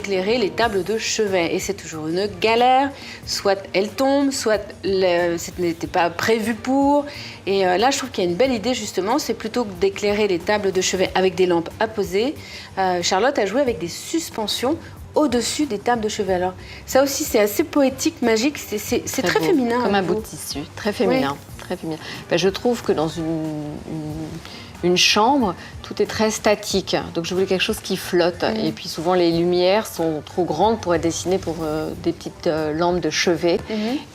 éclairer les tables de chevet. Et c'est toujours une galère, soit elles tombent, soit ce n'était pas prévu pour. Et là, je trouve qu'il y a une belle idée, justement, c'est plutôt que d'éclairer les tables de chevet avec des lampes apposées. Charlotte a joué avec des suspensions au-dessus des tables de chevet. Alors, ça aussi, c'est assez poétique, magique, c'est très féminin. Comme un beau tissu, très féminin. Oui. Très féminin. Ben, je trouve que dans une chambre, tout est très statique. Donc je voulais quelque chose qui flotte. Et puis souvent les lumières sont trop grandes pour être dessinées pour des petites lampes de chevet.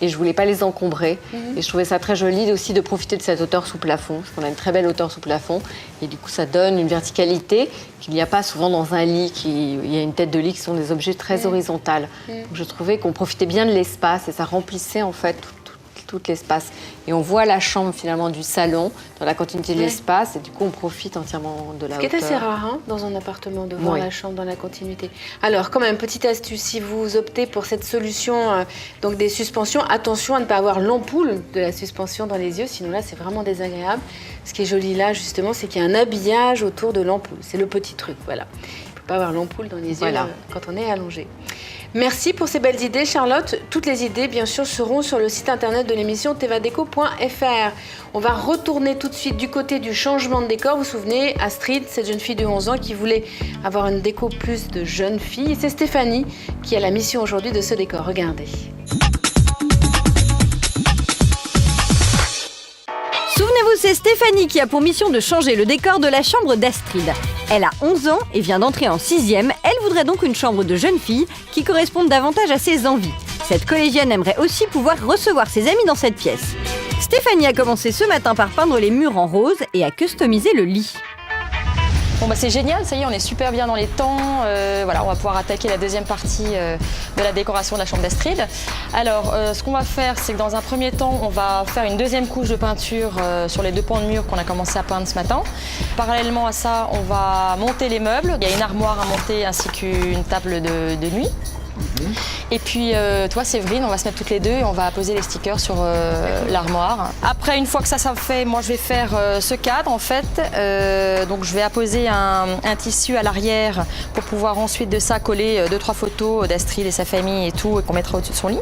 Et je voulais pas les encombrer. Et je trouvais ça très joli aussi de profiter de cette hauteur sous plafond. Parce qu'on a une très belle hauteur sous plafond. Et du coup ça donne une verticalité qu'il n'y a pas souvent dans un lit. Il y a une tête de lit qui sont des objets très horizontales. Donc je trouvais qu'on profitait bien de l'espace et ça remplissait en fait tout l'espace. Et on voit la chambre finalement du salon dans la continuité de l'espace et du coup on profite entièrement de la hauteur. Ce qui est assez rare hein, dans un appartement de voir la chambre dans la continuité. Alors quand même, petite astuce, si vous optez pour cette solution donc des suspensions, attention à ne pas avoir l'ampoule de la suspension dans les yeux, sinon là c'est vraiment désagréable. Ce qui est joli là justement, c'est qu'il y a un habillage autour de l'ampoule. C'est le petit truc, voilà. Il ne faut pas avoir l'ampoule dans les yeux quand on est allongé. Merci pour ces belles idées, Charlotte. Toutes les idées, bien sûr, seront sur le site internet de l'émission tevadeco.fr. On va retourner tout de suite du côté du changement de décor. Vous vous souvenez, Astrid, cette jeune fille de 11 ans qui voulait avoir une déco plus de jeune fille. C'est Stéphanie qui a la mission aujourd'hui de ce décor. Regardez. Souvenez-vous, c'est Stéphanie qui a pour mission de changer le décor de la chambre d'Astrid. Elle a 11 ans et vient d'entrer en 6e. Elle voudrait donc une chambre de jeune fille qui corresponde davantage à ses envies. Cette collégienne aimerait aussi pouvoir recevoir ses amis dans cette pièce. Stéphanie a commencé ce matin par peindre les murs en rose et a customisé le lit. Bon bah c'est génial, ça y est, on est super bien dans les temps. Voilà, on va pouvoir attaquer la deuxième partie de la décoration de la chambre d'Astrid. Alors, ce qu'on va faire, c'est que dans un premier temps, on va faire une deuxième couche de peinture sur les deux pans de mur qu'on a commencé à peindre ce matin. Parallèlement à ça, on va monter les meubles. Il y a une armoire à monter ainsi qu'une table de nuit. Et puis toi Séverine, on va se mettre toutes les deux et on va poser les stickers sur l'armoire. Après, une fois que ça fait, moi je vais faire ce cadre en fait. Donc je vais apposer un tissu à l'arrière pour pouvoir ensuite de ça coller 2-3 photos d'Astrid et sa famille et tout et qu'on mettra au-dessus de son lit.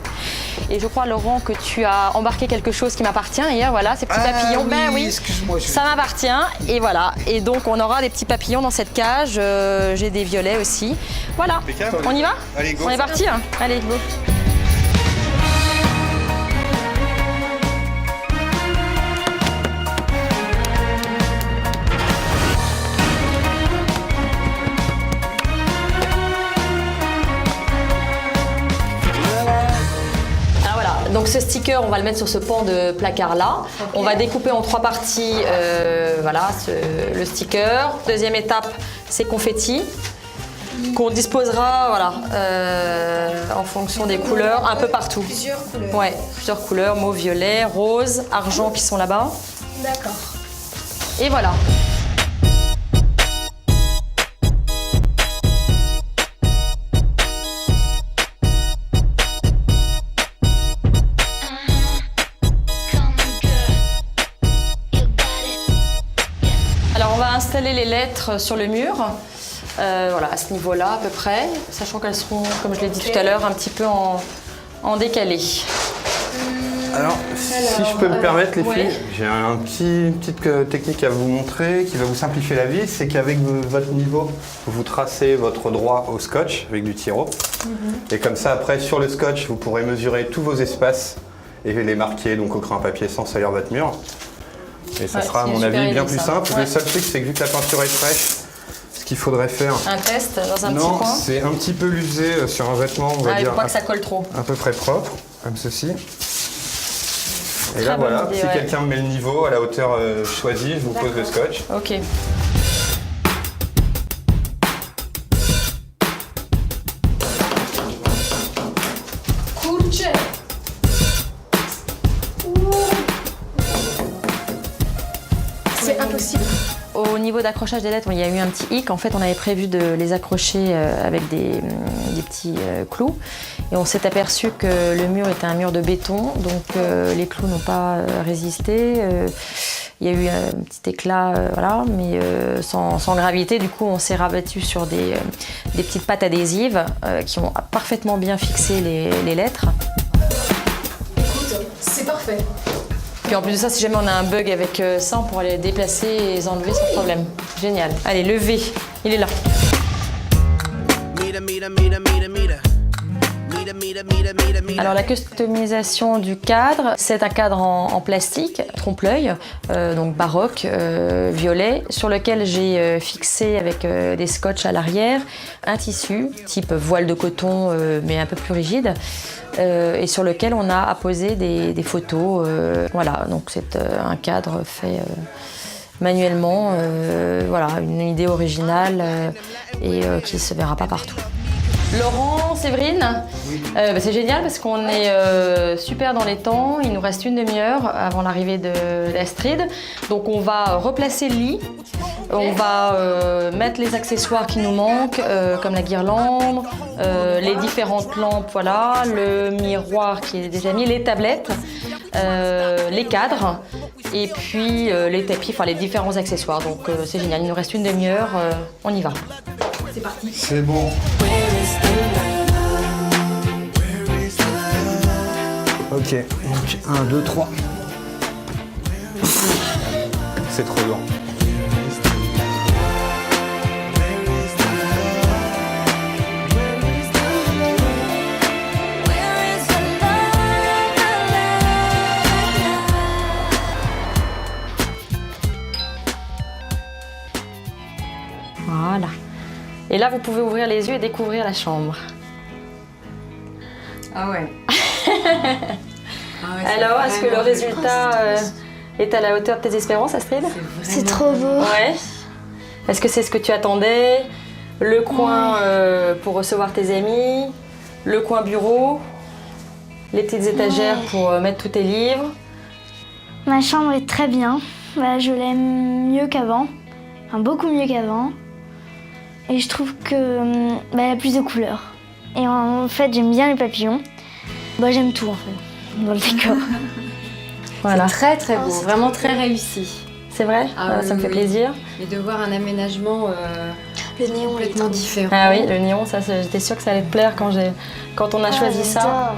Et je crois Laurent que tu as embarqué quelque chose qui m'appartient hier, voilà, ces petits papillons. Oui, ben oui, excuse-moi. ça m'appartient et voilà. Et donc on aura des petits papillons dans cette cage, j'ai des violets aussi. Voilà, on y va? Allez, go. On est parti hein. Allez, go. Alors voilà, donc ce sticker, on va le mettre sur ce pan de placard là. On va découper en 3 parties, voilà, le sticker. Deuxième étape, c'est confetti. Qu'on disposera voilà, en fonction des couleurs, un peu partout. Plusieurs couleurs. Ouais, plusieurs couleurs, mauve, violet, rose, argent qui sont là-bas. D'accord. Et voilà. Alors on va installer les lettres sur le mur. Voilà, à ce niveau-là à peu près, sachant qu'elles seront, comme je l'ai dit tout à l'heure, un petit peu en décalé. Alors, si je peux me permettre les filles, j'ai une petite technique à vous montrer qui va vous simplifier la vie, c'est qu'avec votre niveau, vous tracez votre droit au scotch avec du tiro. Et comme ça, après, sur le scotch, vous pourrez mesurer tous vos espaces et les marquer donc au crayon papier sans salir votre mur. Et ça sera, à mon avis, bien plus simple. Le seul truc, c'est que vu que la peinture est fraîche, ce qu'il faudrait faire... Un test dans un petit coin? Non, c'est un petit peu l'user sur un vêtement, on va dire. Il ne faut pas que ça colle trop. À peu près propre, comme ceci. Et Très là, voilà, bonne idée, si quelqu'un met le niveau à la hauteur choisie, je vous pose le scotch. Ok. C'est impossible. Au niveau d'accrochage des lettres, il y a eu un petit hic. En fait, on avait prévu de les accrocher avec des petits clous. Et on s'est aperçu que le mur était un mur de béton, donc les clous n'ont pas résisté. Il y a eu un petit éclat, voilà, mais sans gravité. Du coup, on s'est rabattu sur des petites pattes adhésives qui ont parfaitement bien fixé les lettres. C'est parfait. Puis en plus de ça, si jamais on a un bug avec ça, on pourra les déplacer et les enlever sans problème. Génial. Allez, le V, il est là. Alors la customisation du cadre, c'est un cadre en plastique, trompe-l'œil, donc baroque, violet, sur lequel j'ai fixé avec des scotch à l'arrière un tissu type voile de coton mais un peu plus rigide et sur lequel on a apposé des photos. Voilà, donc c'est un cadre fait manuellement, voilà, une idée originale et qui ne se verra pas partout. Laurent, Séverine, oui. C'est génial parce qu'on est super dans les temps. Il nous reste une demi-heure avant l'arrivée d'Astrid. Donc on va replacer le lit, on va mettre les accessoires qui nous manquent, comme la guirlande, les différentes lampes, voilà, le miroir qui est déjà mis, les tablettes, les cadres et puis les tapis, enfin les différents accessoires. Donc c'est génial, il nous reste une demi-heure, on y va. C'est parti. C'est bon. Ok, donc 1, 2, 3. C'est trop lourd. Voilà. Et là, vous pouvez ouvrir les yeux et découvrir la chambre. Ah ouais. Alors, est-ce que le résultat est à la hauteur de tes espérances, Astrid? C'est trop beau. Ouais. Est-ce que c'est ce que tu attendais? Le coin pour recevoir tes amis, le coin bureau, les petites étagères pour mettre tous tes livres. Ma chambre est très bien. Bah, je l'aime mieux qu'avant, enfin beaucoup mieux qu'avant. Et je trouve que elle a plus de couleurs. Et en fait, j'aime bien les papillons. Bah, j'aime tout en fait, dans le décor. Voilà. C'est très très beau, vraiment très réussi. C'est vrai? Ça me fait plaisir. Et de voir un aménagement Le néon complètement différent. Ah oui, le néon, ça, j'étais sûre que ça allait te plaire quand on a choisi ça.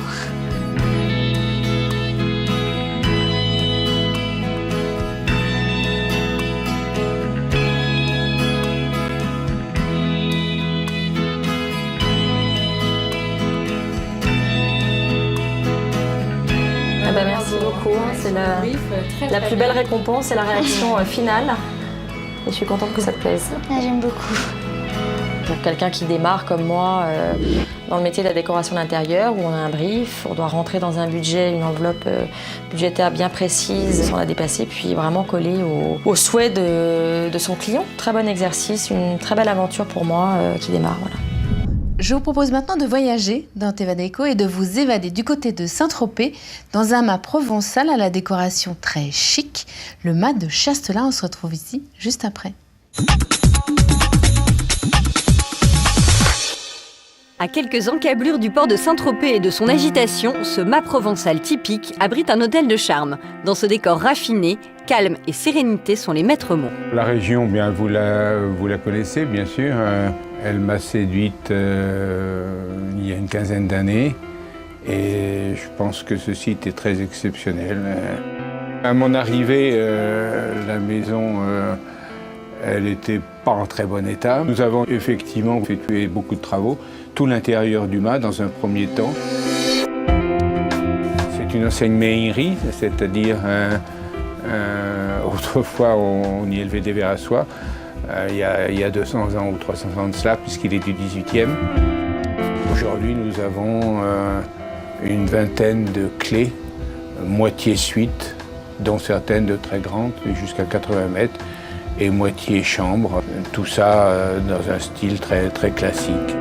Ah bah merci beaucoup, c'est la plus belle récompense, c'est la réaction finale. Et je suis contente que ça te plaise. Ah, j'aime beaucoup. Pour quelqu'un qui démarre comme moi dans le métier de la décoration d'intérieur, où on a un brief, on doit rentrer dans un budget, une enveloppe budgétaire bien précise, sans la dépasser, puis vraiment coller aux souhaits de son client. Très bon exercice, une très belle aventure pour moi qui démarre. Voilà. Je vous propose maintenant de voyager dans Teva Déco et de vous évader du côté de Saint-Tropez dans un mât provençal à la décoration très chic, le mât de Chastelin. On se retrouve ici juste après. À quelques encablures du port de Saint-Tropez et de son agitation, ce mât provençal typique abrite un hôtel de charme. Dans ce décor raffiné, calme et sérénité sont les maîtres mots. La région, bien, vous la connaissez, bien sûr. Elle m'a séduite il y a une quinzaine d'années et je pense que ce site est très exceptionnel. À mon arrivée, la maison, elle n'était pas en très bon état. Nous avons effectivement effectué beaucoup de travaux, tout l'intérieur du mât dans un premier temps. C'est une enseigne méhairie, c'est-à-dire autrefois on y élevait des vers à soie. Il y a 200 ans ou 300 ans de cela, puisqu'il est du 18e. Aujourd'hui, nous avons une vingtaine de clés, moitié suite, dont certaines de très grandes, jusqu'à 80 mètres, et moitié chambre. Tout ça dans un style très, très classique.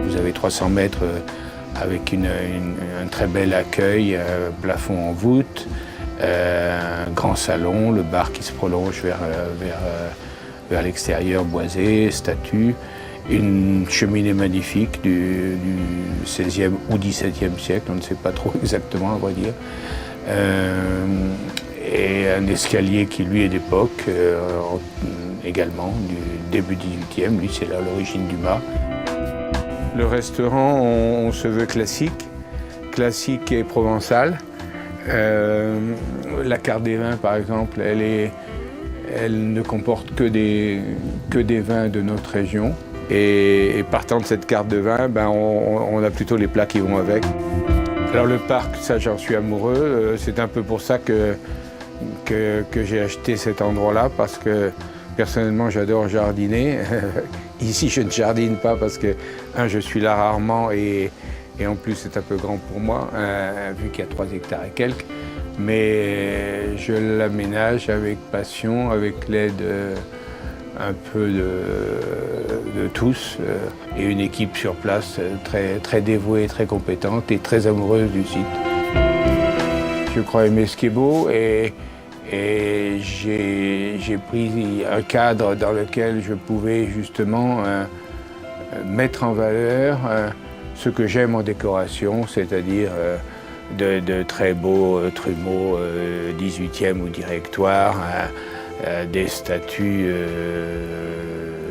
Vous avez 300 mètres avec un très bel accueil, plafond en voûte, un grand salon, le bar qui se prolonge vers l'extérieur, boisé, statue, une cheminée magnifique du XVIe ou XVIIe siècle, on ne sait pas trop exactement à vrai dire. et un escalier qui lui est d'époque, également du début 18e, lui c'est là l'origine du mât. Le restaurant, on se veut classique et provençal. La carte des vins par exemple, elle ne comporte que des vins de notre région. Et partant de cette carte de vin, on a plutôt les plats qui vont avec. Alors le parc, ça j'en suis amoureux. C'est un peu pour ça que j'ai acheté cet endroit-là, parce que personnellement j'adore jardiner. Ici je ne jardine pas parce que, je suis là rarement et en plus c'est un peu grand pour moi, vu qu'il y a 3 hectares et quelques. Mais je l'aménage avec passion, avec l'aide un peu de tous, et une équipe sur place très dévouée, très compétente et très amoureuse du site. Je crois aimer ce qui est beau et j'ai pris un cadre dans lequel je pouvais justement mettre en valeur ce que j'aime en décoration, c'est-à-dire de très beaux trumeaux 18e ou directoire, des statues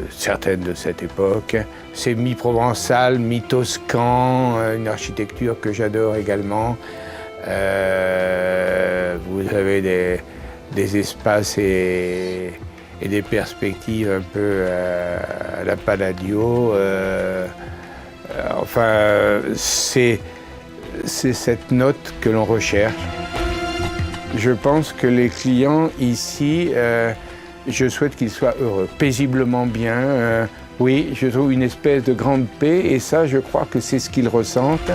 certaines de cette époque. C'est mi-provençal, mi-toscan, une architecture que j'adore également. Vous avez des espaces et des perspectives un peu à la Palladio. Enfin, c'est cette note que l'on recherche. Je pense que les clients ici, je souhaite qu'ils soient heureux, paisiblement bien. Oui, je trouve une espèce de grande paix et ça, je crois que c'est ce qu'ils ressentent.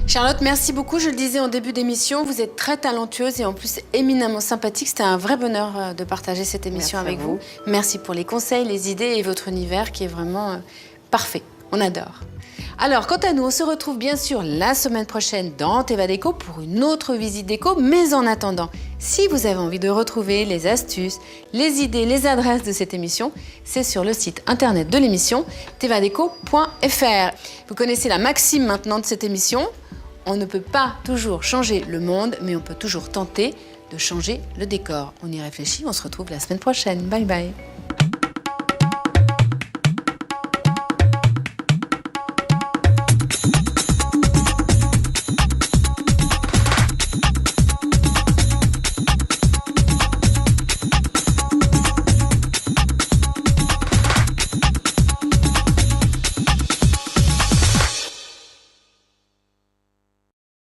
Charlotte, merci beaucoup. Je le disais en début d'émission, vous êtes très talentueuse et en plus éminemment sympathique. C'était un vrai bonheur de partager cette émission avec vous. Merci pour les conseils, les idées et votre univers qui est vraiment parfait. On adore. Alors, quant à nous, on se retrouve bien sûr la semaine prochaine dans Teva Déco pour une autre visite déco. Mais en attendant, si vous avez envie de retrouver les astuces, les idées, les adresses de cette émission, c'est sur le site internet de l'émission, tevadeco.fr. Vous connaissez la maxime maintenant de cette émission. On ne peut pas toujours changer le monde, mais on peut toujours tenter de changer le décor. On y réfléchit, on se retrouve la semaine prochaine. Bye bye.